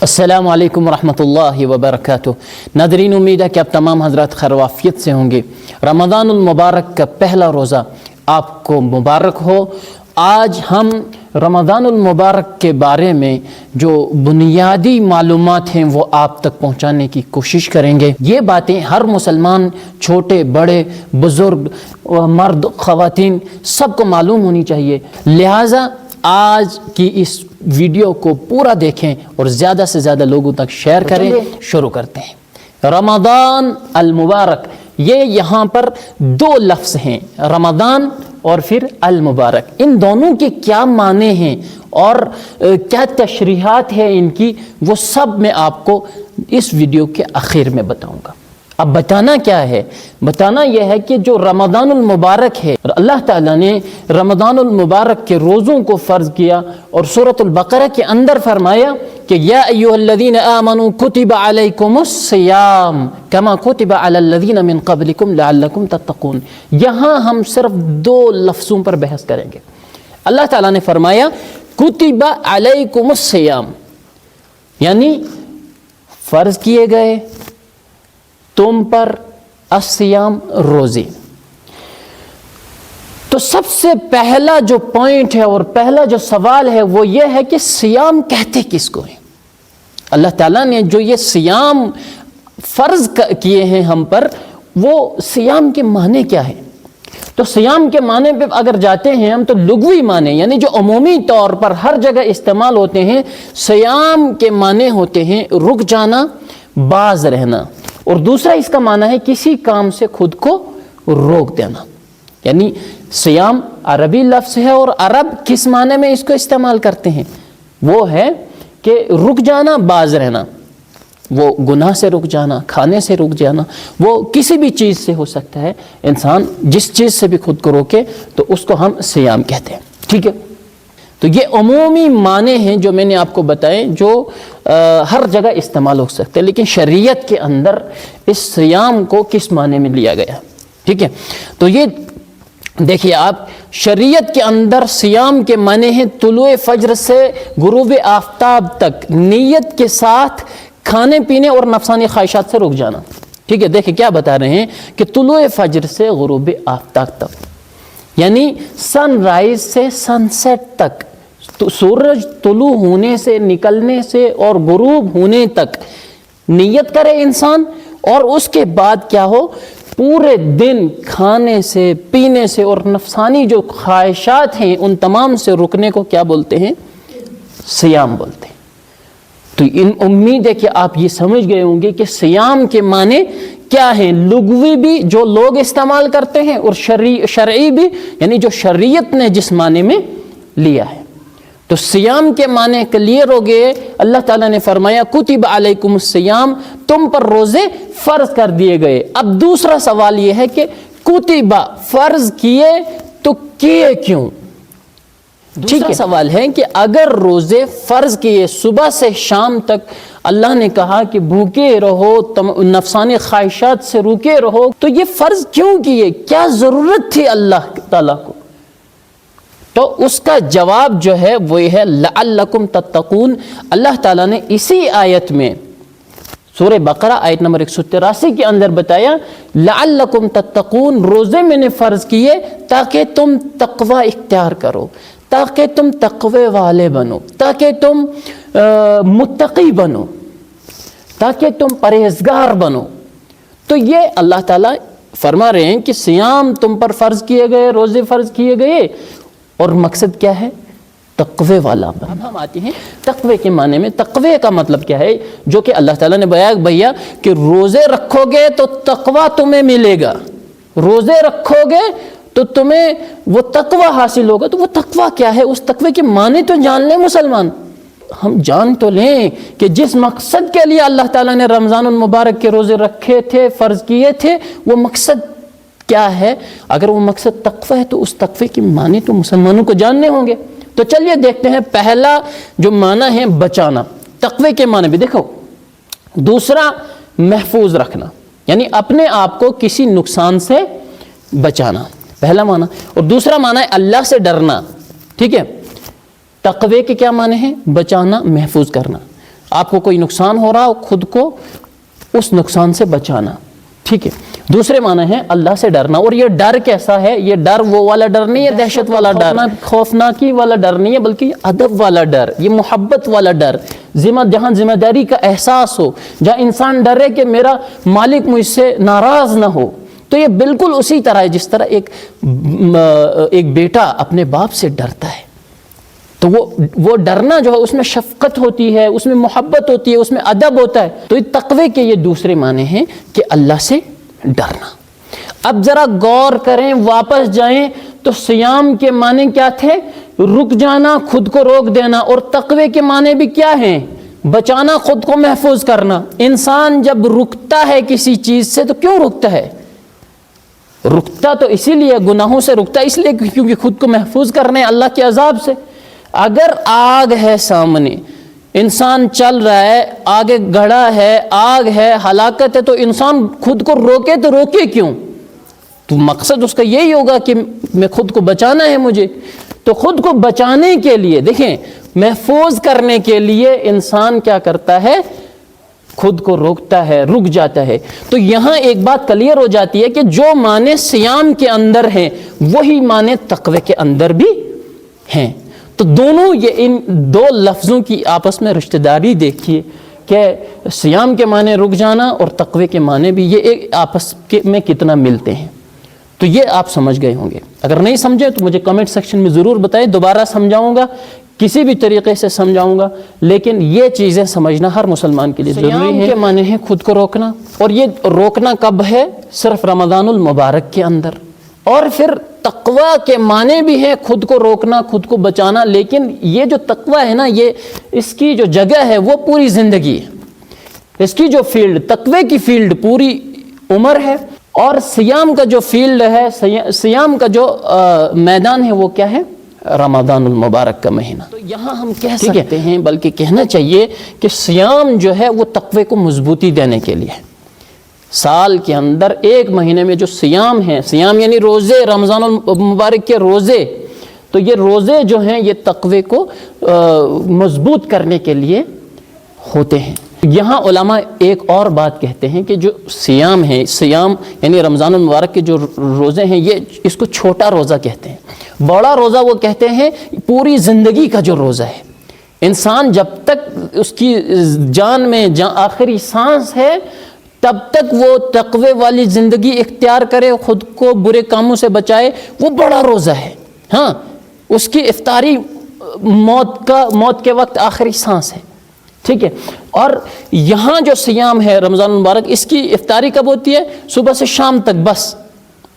السلام علیکم ورحمۃ اللہ وبرکاتہ۔ ناظرین، امید ہے کہ آپ تمام حضرات خیر و عافیت سے ہوں گے۔ رمضان المبارک کا پہلا روزہ آپ کو مبارک ہو۔ آج ہم رمضان المبارک کے بارے میں جو بنیادی معلومات ہیں وہ آپ تک پہنچانے کی کوشش کریں گے۔ یہ باتیں ہر مسلمان، چھوٹے بڑے، بزرگ، مرد خواتین، سب کو معلوم ہونی چاہیے۔ لہٰذا آج کی اس ویڈیو کو پورا دیکھیں اور زیادہ سے زیادہ لوگوں تک شیئر کریں۔ شروع کرتے ہیں۔ رمضان المبارک، یہ یہاں پر دو لفظ ہیں، رمضان اور پھر المبارک۔ ان دونوں کے کیا معنی ہیں اور کیا تشریحات ہیں ان کی، وہ سب میں آپ کو اس ویڈیو کے آخر میں بتاؤں گا۔ اب بتانا کیا ہے؟ بتانا یہ ہے کہ جو رمضان المبارک ہے، اللہ تعالیٰ نے رمضان المبارک کے روزوں کو فرض کیا اور سورۃ البقرہ کے اندر فرمایا کہ یا ایھا الذین آمنوا کتب علیکم الصیام کما کتب علی الذین من قبلکم لعلکم تتقون۔ یہاں ہم صرف دو لفظوں پر بحث کریں گے۔ اللہ تعالیٰ نے فرمایا کتب علیکم الصیام، یعنی فرض کیے گئے تم پر الصیام، روزے۔ تو سب سے پہلا جو پوائنٹ ہے اور پہلا جو سوال ہے وہ یہ ہے کہ صیام کہتے کس کو ہیں؟ اللہ تعالیٰ نے جو یہ صیام فرض کیے ہیں ہم پر، وہ صیام کے معنی کیا ہے؟ تو صیام کے معنی پہ اگر جاتے ہیں ہم تو لغوی معنی، یعنی جو عمومی طور پر ہر جگہ استعمال ہوتے ہیں، صیام کے معنی ہوتے ہیں رک جانا، باز رہنا، اور دوسرا اس کا معنی ہے کسی کام سے خود کو روک دینا۔ یعنی صیام عربی لفظ ہے اور عرب کس معنی میں اس کو استعمال کرتے ہیں؟ وہ ہے کہ رک جانا، باز رہنا۔ وہ گناہ سے رک جانا، کھانے سے رک جانا، وہ کسی بھی چیز سے ہو سکتا ہے۔ انسان جس چیز سے بھی خود کو روکے تو اس کو ہم صیام کہتے ہیں، ٹھیک ہے؟ تو یہ عمومی معنی ہیں جو میں نے آپ کو بتائے، جو ہر جگہ استعمال ہو سکتے ہیں، لیکن شریعت کے اندر اس صیام کو کس معنی میں لیا گیا، ٹھیک ہے؟ تو یہ دیکھیے آپ، شریعت کے اندر صیام کے معنی ہیں طلوع فجر سے غروب آفتاب تک نیت کے ساتھ کھانے پینے اور نفسانی خواہشات سے رک جانا، ٹھیک ہے؟ دیکھیں کیا بتا رہے ہیں کہ طلوع فجر سے غروب آفتاب تک، یعنی سن رائز سے سن سیٹ تک، سورج طلوع ہونے سے، نکلنے سے اور غروب ہونے تک نیت کرے انسان، اور اس کے بعد کیا ہو، پورے دن کھانے سے، پینے سے اور نفسانی جو خواہشات ہیں ان تمام سے رکنے کو کیا بولتے ہیں؟ صیام بولتے ہیں۔ تو امید ہے کہ آپ یہ سمجھ گئے ہوں گے کہ صیام کے معنی کیا ہیں، لغوی بھی جو لوگ استعمال کرتے ہیں اور شرعی بھی، یعنی جو شریعت نے جس معنی میں لیا ہے۔ تو صیام کے معنی کلیئر ہو گئے۔ اللہ تعالیٰ نے فرمایا کتب علیکم الصیام، تم پر روزے فرض کر دیے گئے۔ اب دوسرا سوال یہ ہے کہ کتبہ فرض کیے تو کیے کیوں؟ دوسرا سوال ہے کہ اگر روزے فرض کیے صبح سے شام تک، اللہ نے کہا کہ بھوکے رہو، نفسانی خواہشات سے روکے رہو، تو یہ فرض کیوں کیے؟ کیا ضرورت تھی اللہ تعالیٰ کو؟ تو اس کا جواب جو ہے وہ ہے لعلکم تتقون۔ اللہ تعالیٰ نے اسی آیت میں سورہ بقرہ آیت نمبر 183 کے اندر بتایا لعلکم تتقون، روزے میں نے فرض کیے تاکہ تم تقوی اختیار کرو، تاکہ تم تقوی والے بنو، تاکہ تم متقی بنو، تاکہ تم پرہیزگار بنو۔ تو یہ اللہ تعالیٰ فرما رہے ہیں کہ صیام تم پر فرض کیے گئے، روزے فرض کیے گئے، اور مقصد کیا ہے؟ تقوی والا بننا۔ اب ہم آتے ہیں تقوی کے معنی میں۔ تقوی کا مطلب کیا ہے؟ جو کہ اللہ تعالیٰ نے بیان کہ روزے رکھو گے تو تقوی تمہیں ملے گا، روزے رکھو گے تو تمہیں وہ تقوی حاصل ہوگا۔ تو وہ تقوی کیا ہے؟ اس تقوی کے معنی تو جان لیں مسلمان، ہم جان تو لیں کہ جس مقصد کے لیے اللہ تعالیٰ نے رمضان المبارک کے روزے رکھے تھے، فرض کیے تھے، وہ مقصد کیا ہے؟ اگر وہ مقصد تقوی ہے تو اس تقوی کے معنی تو مسلمانوں کو جاننے ہوں گے۔ تو چلیے دیکھتے ہیں، پہلا جو معنی ہے بچانا، تقوی کے معنی بھی دیکھو۔ دوسرا محفوظ رکھنا، یعنی اپنے آپ کو کسی نقصان سے بچانا، پہلا معنی۔ اور دوسرا معنی ہے اللہ سے ڈرنا، ٹھیک ہے؟ تقوی کے کیا معنی ہیں؟ بچانا، محفوظ کرنا۔ آپ کو کوئی نقصان ہو رہا ہو، خود کو اس نقصان سے بچانا، ٹھیک ہے۔ دوسرے معنی ہے اللہ سے ڈرنا، اور یہ ڈر کیسا ہے؟ یہ ڈر وہ والا ڈر نہیں ہے، دہشت والا ڈر، خوفناکی والا ڈر نہیں ہے، بلکہ یہ ادب والا ڈر، یہ محبت والا ڈر، جہاں ذمہ داری کا احساس ہو، جہاں انسان ڈرے کہ میرا مالک مجھ سے ناراض نہ ہو۔ تو یہ بالکل اسی طرح ہے جس طرح ایک بیٹا اپنے باپ سے ڈرتا ہے، تو وہ ڈرنا جو ہے اس میں شفقت ہوتی ہے، اس میں محبت ہوتی ہے، اس میں ادب ہوتا ہے۔ تو یہ تقوی کے یہ دوسرے معنی ہیں کہ اللہ سے ڈرنا۔ اب ذرا غور کریں، واپس جائیں تو صیام کے معنی کیا تھے؟ رک جانا، خود کو روک دینا، اور تقوی کے معنی بھی کیا ہیں؟ بچانا، خود کو محفوظ کرنا۔ انسان جب رکتا ہے کسی چیز سے تو کیوں رکتا ہے؟ رکتا تو اسی لیے، گناہوں سے رکتا اس لیے کیونکہ خود کو محفوظ کرنے اللہ کے عذاب سے۔ اگر آگ ہے سامنے، انسان چل رہا ہے، آگے گڑھا ہے، آگ ہے، ہلاکت ہے، تو انسان خود کو روکے تو روکے کیوں؟ تو مقصد اس کا یہی ہوگا کہ میں خود کو بچانا ہے مجھے۔ تو خود کو بچانے کے لیے، دیکھیں، محفوظ کرنے کے لیے انسان کیا کرتا ہے؟ خود کو روکتا ہے، رک جاتا ہے۔ تو یہاں ایک بات کلیئر ہو جاتی ہے کہ جو معنی صیام کے اندر ہیں وہی معنی تقوی کے اندر بھی ہیں۔ تو دونوں یہ ان دو لفظوں کی آپس میں رشتہ داری دیکھیے کہ صیام کے معنی رک جانا اور تقوی کے معنی بھی، یہ ایک آپس میں کتنا ملتے ہیں۔ تو یہ آپ سمجھ گئے ہوں گے۔ اگر نہیں سمجھے تو مجھے کمنٹ سیکشن میں ضرور بتائیں، دوبارہ سمجھاؤں گا، کسی بھی طریقے سے سمجھاؤں گا، لیکن یہ چیزیں سمجھنا ہر مسلمان کے لیے ضروری ہے۔ صیام کے معنی ہے خود کو روکنا، اور یہ روکنا کب ہے؟ صرف رمضان المبارک کے اندر۔ اور پھر تقوی کے معنی بھی ہے خود کو روکنا، خود کو بچانا، لیکن یہ جو تقوی ہے نا، یہ اس کی جو جگہ ہے وہ پوری زندگی ہے، اس کی جو فیلڈ، تقوی کی فیلڈ پوری عمر ہے، اور صیام کا جو فیلڈ ہے، صیام کا جو میدان ہے وہ کیا ہے؟ رمضان المبارک کا مہینہ۔ تو یہاں ہم کہہ سکتے ہیں، بلکہ کہنا چاہیے کہ صیام جو ہے وہ تقوی کو مضبوطی دینے کے لیے ہے۔ سال کے اندر ایک مہینے میں جو صیام ہیں، صیام یعنی روزے، رمضان المبارک کے روزے، تو یہ روزے جو ہیں یہ تقوی کو مضبوط کرنے کے لیے ہوتے ہیں۔ یہاں علماء ایک اور بات کہتے ہیں کہ جو صیام ہے، صیام یعنی رمضان المبارک کے جو روزے ہیں، یہ اس کو چھوٹا روزہ کہتے ہیں۔ بڑا روزہ وہ کہتے ہیں پوری زندگی کا جو روزہ ہے، انسان جب تک اس کی جان میں آخری سانس ہے تب تک وہ تقوی والی زندگی اختیار کرے، خود کو برے کاموں سے بچائے، وہ بڑا روزہ ہے۔ ہاں، اس کی افطاری موت کے وقت آخری سانس ہے، ٹھیک ہے۔ اور یہاں جو صیام ہے رمضان المبارک، اس کی افطاری کب ہوتی ہے؟ صبح سے شام تک، بس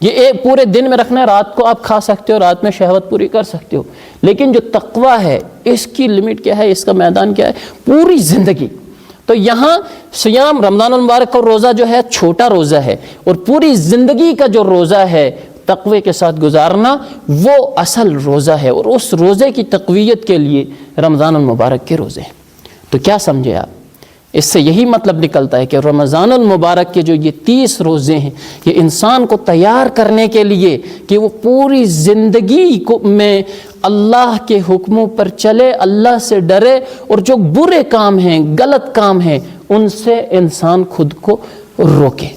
یہ ایک پورے دن میں رکھنا ہے، رات کو آپ کھا سکتے ہو، رات میں شہوت پوری کر سکتے ہو۔ لیکن جو تقوی ہے اس کی لمٹ کیا ہے، اس کا میدان کیا ہے؟ پوری زندگی۔ تو یہاں صیام رمضان المبارک کا روزہ جو ہے چھوٹا روزہ ہے، اور پوری زندگی کا جو روزہ ہے تقوی کے ساتھ گزارنا وہ اصل روزہ ہے، اور اس روزے کی تقویت کے لیے رمضان المبارک کے روزے ہیں۔ تو کیا سمجھے آپ؟ اس سے یہی مطلب نکلتا ہے کہ رمضان المبارک کے جو یہ 30 روزے ہیں، یہ انسان کو تیار کرنے کے لیے کہ وہ پوری زندگی میں اللہ کے حکموں پر چلے، اللہ سے ڈرے، اور جو برے کام ہیں، غلط کام ہیں، ان سے انسان خود کو روکے۔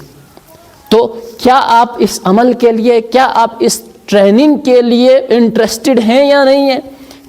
تو کیا آپ اس عمل کے لیے، کیا آپ اس ٹریننگ کے لیے انٹرسٹڈ ہیں یا نہیں ہیں؟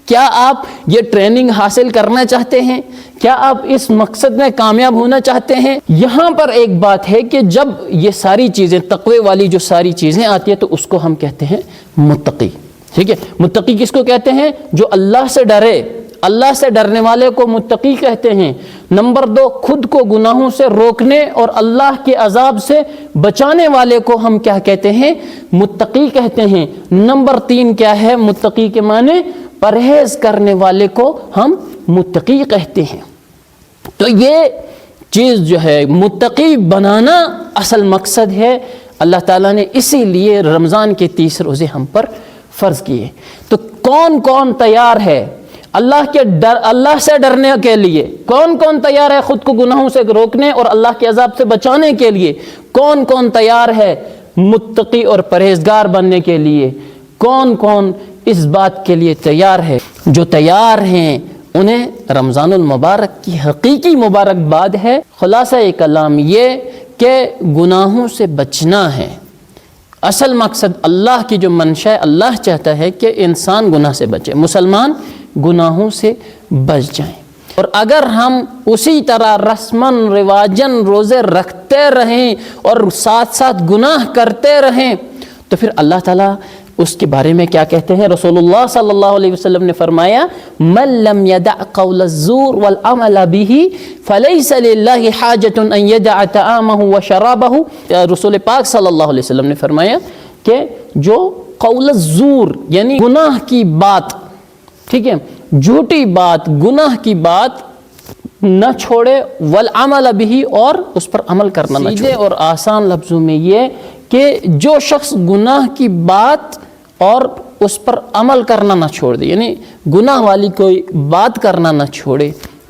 کیا آپ یہ ٹریننگ حاصل کرنا چاہتے ہیں؟ کیا آپ اس مقصد میں کامیاب ہونا چاہتے ہیں؟ یہاں پر ایک بات ہے کہ جب یہ ساری چیزیں، تقوی والی جو ساری چیزیں آتی ہیں، تو اس کو ہم کہتے ہیں متقی، ٹھیک ہے۔ متقی کس کو کہتے ہیں؟ جو اللہ سے ڈرے، اللہ سے ڈرنے والے کو متقی کہتے ہیں۔ نمبر 2، خود کو گناہوں سے روکنے اور اللہ کے عذاب سے بچانے والے کو ہم کیا کہتے ہیں؟ متقی کہتے ہیں۔ نمبر 3 کیا ہے؟ متقی کے معنی پرہیز کرنے والے کو ہم متقی کہتے ہیں۔ تو یہ چیز جو ہے متقی بنانا اصل مقصد ہے۔ اللہ تعالیٰ نے اسی لیے رمضان کے 30 روزے ہم پر فرض کیے۔ تو کون کون تیار ہے اللہ سے ڈرنے کے لیے؟ کون کون تیار ہے خود کو گناہوں سے روکنے اور اللہ کے عذاب سے بچانے کے لیے؟ کون کون تیار ہے متقی اور پرہیزگار بننے کے لیے؟ کون کون اس بات کے لیے تیار ہے؟ جو تیار ہیں انہیں رمضان المبارک کی حقیقی مبارکباد ہے۔ خلاصہ کلام یہ کہ گناہوں سے بچنا ہے۔ اصل مقصد اللہ کی جو منشا ہے، اللہ چاہتا ہے کہ انسان گناہ سے بچے، مسلمان گناہوں سے بچ جائیں۔ اور اگر ہم اسی طرح رسماً رواجاً روزے رکھتے رہیں اور ساتھ ساتھ گناہ کرتے رہیں تو پھر اللہ تعالیٰ اس کے بارے میں کیا کہتے ہیں؟ رسول اللہ صلی اللہ علیہ وسلم نے فرمایا من لم يدع قول الزور والعمل به فليس لله حاجة ان يدع طعامه وشرابه۔ رسول پاک صلی اللہ علیہ وسلم نے فرمایا کہ جو قول الزور یعنی گناہ کی بات، ٹھیک ہے، جھوٹی بات، گناہ کی بات نہ چھوڑے، والعمل به اور اس پر عمل کرنا نہ چھوڑے۔ سیدھے اور آسان لفظوں میں یہ کہ جو شخص گناہ کی بات اور اس پر عمل کرنا نہ چھوڑ دے، یعنی گناہ والی کوئی بات کرنا نہ چھوڑے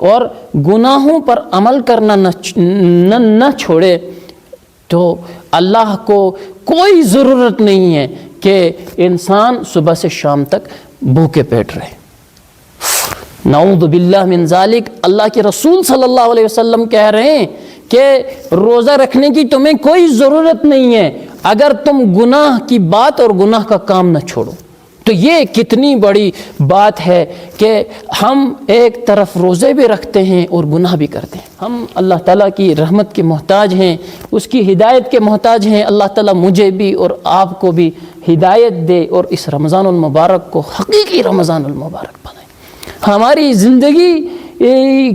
اور گناہوں پر عمل کرنا نہ چھوڑے، تو اللہ کو کوئی ضرورت نہیں ہے کہ انسان صبح سے شام تک بھوکے پیٹ رہے۔ نعوذ باللہ من ذالک۔ اللہ کے رسول صلی اللہ علیہ وسلم کہہ رہے ہیں کہ روزہ رکھنے کی تمہیں کوئی ضرورت نہیں ہے اگر تم گناہ کی بات اور گناہ کا کام نہ چھوڑو۔ تو یہ کتنی بڑی بات ہے کہ ہم ایک طرف روزے بھی رکھتے ہیں اور گناہ بھی کرتے ہیں۔ ہم اللہ تعالیٰ کی رحمت کے محتاج ہیں، اس کی ہدایت کے محتاج ہیں۔ اللہ تعالیٰ مجھے بھی اور آپ کو بھی ہدایت دے اور اس رمضان المبارک کو حقیقی رمضان المبارک بنائے، ہماری زندگی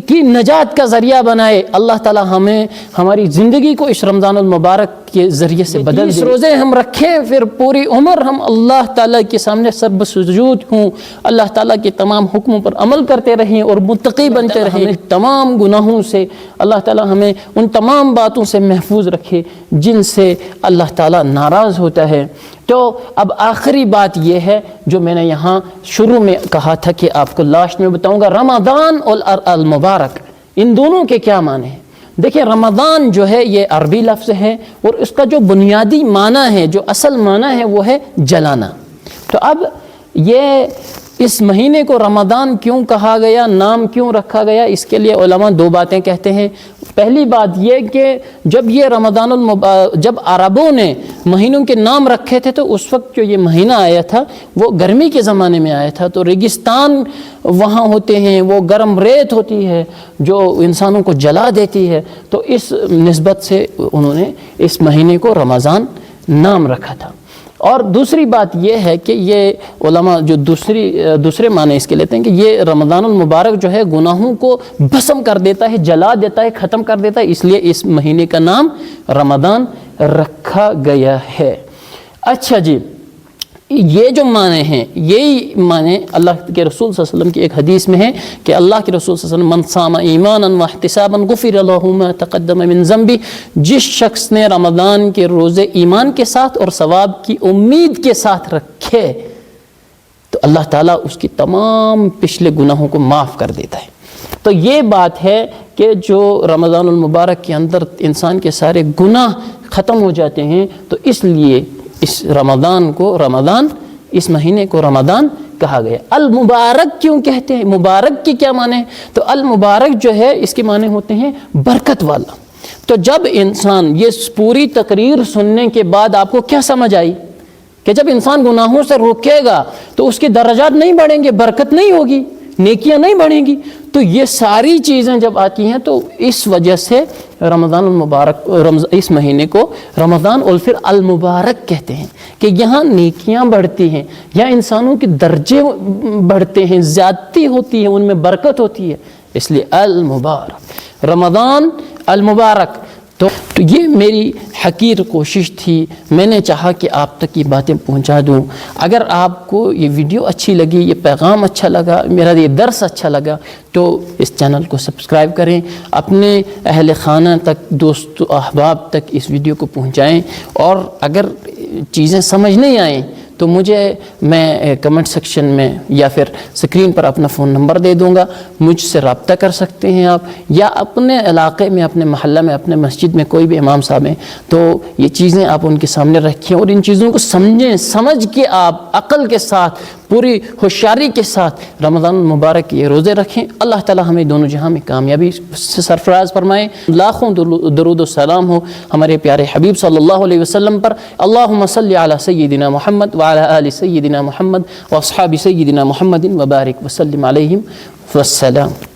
کی نجات کا ذریعہ بنائے۔ اللہ تعالیٰ ہمیں ہماری زندگی کو اس رمضان المبارک کے ذریعے سے بدل دے۔ اس روزے ہم رکھیں، پھر پوری عمر ہم اللہ تعالیٰ کے سامنے سرب سجود ہوں، اللہ تعالیٰ کے تمام حکموں پر عمل کرتے رہیں اور متقی بنتے رہیں۔ تمام گناہوں سے اللہ تعالیٰ ہمیں ان تمام باتوں سے محفوظ رکھے جن سے اللہ تعالیٰ ناراض ہوتا ہے۔ تو اب آخری بات یہ ہے جو میں نے یہاں شروع میں کہا تھا کہ آپ کو لاسٹ میں بتاؤں گا، رمضان اور المبارک، ان دونوں کے کیا معنی ہیں؟ دیکھیں، رمضان جو ہے یہ عربی لفظ ہے اور اس کا جو بنیادی معنی ہے، جو اصل معنی ہے وہ ہے جلانا۔ تو اب یہ اس مہینے کو رمضان کیوں کہا گیا، نام کیوں رکھا گیا، اس کے لیے علماء دو باتیں کہتے ہیں۔ پہلی بات یہ کہ جب یہ جب عربوں نے مہینوں کے نام رکھے تھے تو اس وقت جو یہ مہینہ آیا تھا وہ گرمی کے زمانے میں آیا تھا، تو ریگستان وہاں ہوتے ہیں، وہ گرم ریت ہوتی ہے جو انسانوں کو جلا دیتی ہے، تو اس نسبت سے انہوں نے اس مہینے کو رمضان نام رکھا تھا۔ اور دوسری بات یہ ہے کہ یہ علماء جو دوسرے معنی اس کے لیتے ہیں کہ یہ رمضان المبارک جو ہے گناہوں کو بھسم کر دیتا ہے، جلا دیتا ہے، ختم کر دیتا ہے، اس لیے اس مہینے کا نام رمضان رکھا گیا ہے۔ اچھا جی، یہ جو معنی ہیں یہی معنی اللہ کے رسول صلی اللہ علیہ وسلم کی ایک حدیث میں ہے کہ اللہ کے رسول صلی اللہ علیہ وسلم من صام ایمانا واحتسابا غفر له ما تقدم من ذنبه، جس شخص نے رمضان کے روزے ایمان کے ساتھ اور ثواب کی امید کے ساتھ رکھے تو اللہ تعالیٰ اس کی تمام پچھلے گناہوں کو معاف کر دیتا ہے۔ تو یہ بات ہے کہ جو رمضان المبارک کے اندر انسان کے سارے گناہ ختم ہو جاتے ہیں، تو اس لیے اس اس مہینے کو رمضان کہا گیا۔ المبارک کیوں کہتے ہیں؟ مبارک کی کیا معنی ہے؟ تو المبارک جو ہے اس کے معنی ہوتے ہیں برکت والا۔ تو جب انسان یہ پوری تقریر سننے کے بعد آپ کو کیا سمجھ آئی کہ جب انسان گناہوں سے روکے گا تو اس کے درجات نہیں بڑھیں گے، برکت نہیں ہوگی، نیکیاں نہیں بڑھیں گی۔ تو یہ ساری چیزیں جب آتی ہیں تو اس وجہ سے رمضان المبارک اس مہینے کو رمضان اور پھر المبارک کہتے ہیں کہ یہاں نیکیاں بڑھتی ہیں، یہاں انسانوں کے درجے بڑھتے ہیں، زیادتی ہوتی ہے، ان میں برکت ہوتی ہے، اس لیے المبارک، رمضان المبارک۔ تو یہ میری حقیر کوشش تھی، میں نے چاہا کہ آپ تک یہ باتیں پہنچا دوں۔ اگر آپ کو یہ ویڈیو اچھی لگی، یہ پیغام اچھا لگا، میرا یہ درس اچھا لگا تو اس چینل کو سبسکرائب کریں، اپنے اہل خانہ تک، دوست احباب تک اس ویڈیو کو پہنچائیں، اور اگر چیزیں سمجھ نہیں آئیں تو میں کمنٹ سیکشن میں یا پھر سکرین پر اپنا فون نمبر دے دوں گا، مجھ سے رابطہ کر سکتے ہیں آپ، یا اپنے علاقے میں، اپنے محلہ میں، اپنے مسجد میں کوئی بھی امام صاحب ہیں تو یہ چیزیں آپ ان کے سامنے رکھیں اور ان چیزوں کو سمجھیں، سمجھ کے آپ عقل کے ساتھ پوری ہوشیاری کے ساتھ رمضان مبارک کے یہ روزے رکھیں. اللہ تعالی ہمیں دونوں جہاں میں کامیابی سے سرفراز فرمائے. لاکھوں درود و سلام ہو ہمارے پیارے حبیب صلی اللہ علیہ وسلم پر. اللہم صلی علی سیدنا محمد وعلی آل سیدنا محمد واصحاب سیدنا محمد وبارک وسلم علیہم والسلام.